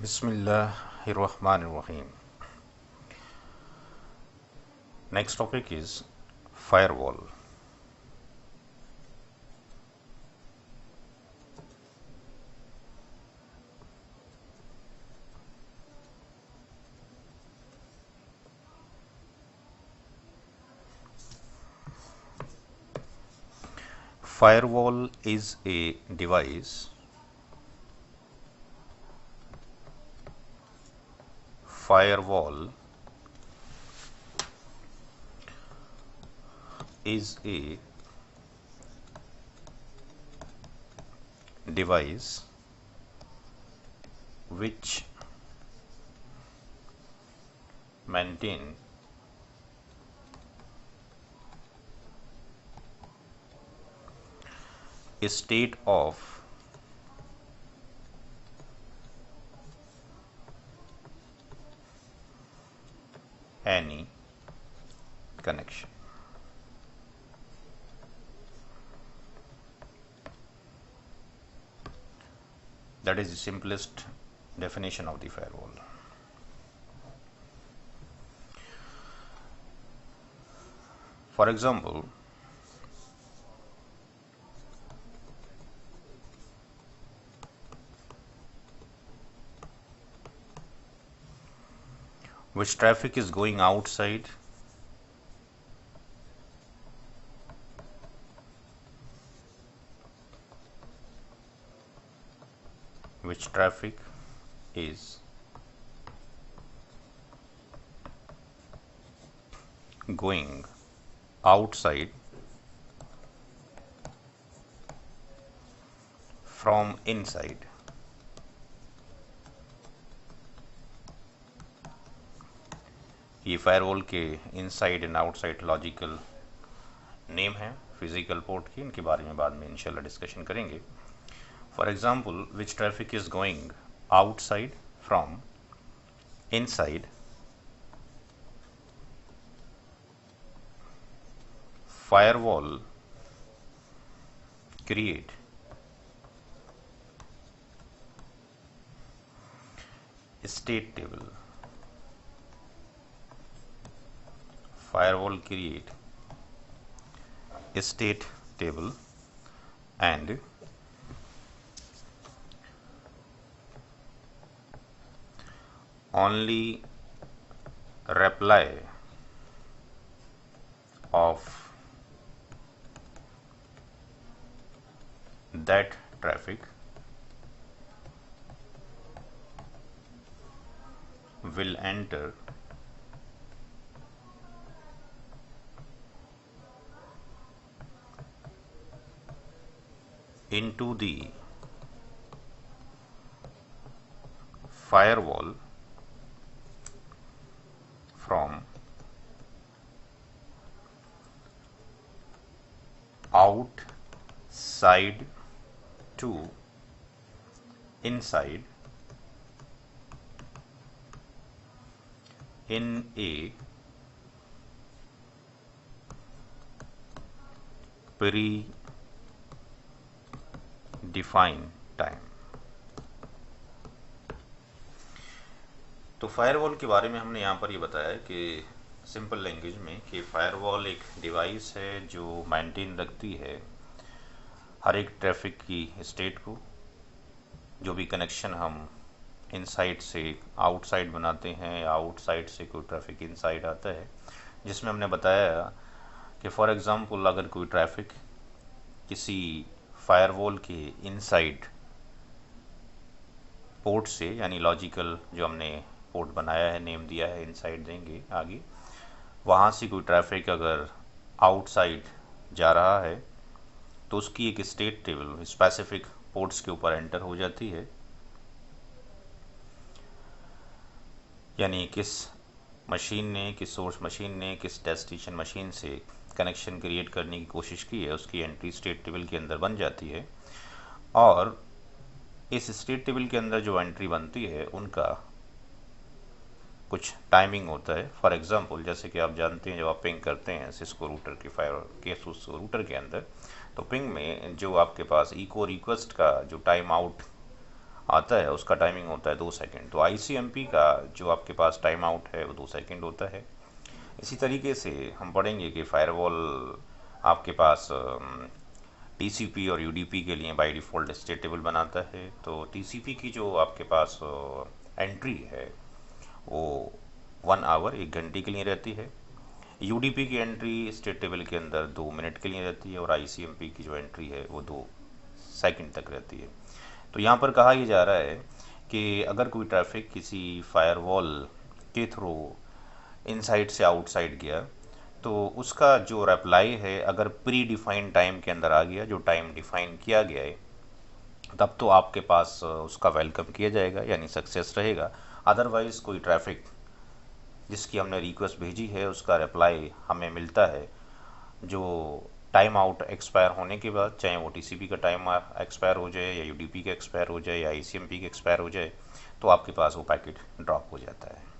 Bismillahirrahmanirrahim. Next topic is firewall. Firewall is a device. Firewall is a device which maintain a state of any connection. That is the simplest definition of the firewall. For example, which traffic is going outside, which traffic is going outside from inside. ये firewall के inside and outside logical name है physical port की, इनके बारे में बाद में इंशाल्लाह डिस्कशन करेंगे. For example, which traffic is going outside from inside. Firewall create state table. Firewall create a state table and only reply of that traffic will enter into the firewall from outside to inside in a predefined time. तो firewall के बारे में हमने यहाँ पर ये बताया कि सिंपल लैंग्वेज में कि फायरवॉल एक डिवाइस है जो मेंटेन रखती है हर एक ट्रैफिक की स्टेट को. जो भी कनेक्शन हम इनसाइड से आउटसाइड बनाते हैं या आउटसाइड से कोई ट्रैफिक इनसाइड आता है, जिसमें हमने बताया कि फॉर एग्जांपल अगर कोई ट्रैफिक किसी फायरवॉल के इनसाइड पोर्ट से, यानी लॉजिकल जो हमने पोर्ट बनाया है, नेम दिया है, इनसाइड देंगे आगे, वहाँ से कोई ट्रैफिक अगर आउटसाइड जा रहा है तो उसकी एक स्टेट टेबल स्पेसिफिक पोर्ट्स के ऊपर एंटर हो जाती है. यानी किस मशीन ने, किस सोर्स मशीन ने किस डेस्टिनेशन मशीन से कनेक्शन क्रिएट करने की कोशिश की है, उसकी एंट्री स्टेट टेबल के अंदर बन जाती है. और इस स्टेट टेबल के अंदर जो एंट्री बनती है उनका कुछ टाइमिंग होता है. फॉर एग्जांपल, जैसे कि आप जानते हैं जब आप पिंग करते हैं सिस्को रूटर के सिस्को रूटर के अंदर, तो पिंग में जो आपके पास इको रिक्वेस्ट का जो टाइम आउट आता है उसका टाइमिंग होता है 2 सेकंड। तो आईसीएमपी का जो आपके पास टाइम आउट है वो 2 सेकंड होता है। इसी तरीके से हम पढ़ेंगे कि फायरवॉल आपके पास टीसीपी और यूडीपी के लिए बाय डिफ़ॉल्ट स्टेट टेबल बनाता है। तो टीसीपी की जो आपके पास एंट्री है वो 1 आवर 1 घंटे के लिए रहती है। यूडीपी की एंट्री स्टेट टेबल के अंदर 2 मिनट के लिए रहती है और आईसीएमपी की जो एंट्री है वो 2 सेकंड तक रहती है। तो यहाँ पर कहा यह जा रहा है कि अगर कोई ट्रैफिक किसी फायरवॉल के थ्रू इनसाइड से आउटसाइड गया तो उसका जो रिप्लाई है अगर प्री डिफाइंड टाइम के अंदर आ गया, जो टाइम डिफाइन किया गया है, तब तो आपके पास उसका वेलकम किया जाएगा यानी सक्सेस रहेगा। अदरवाइज़ कोई ट्रैफिक जिसकी हमने रिक्वेस्ट भेजी है उसका रिप्लाई हमें मिलता है जो टाइम आउट एक्सपायर होने के बाद, चाहे वो टीसीपी का टाइम एक्सपायर हो जाए या यूडीपी का एक्सपायर हो जाए या आईसीएमपी का एक्सपायर हो जाए, तो आपके पास वो पैकेट ड्रॉप हो जाता है।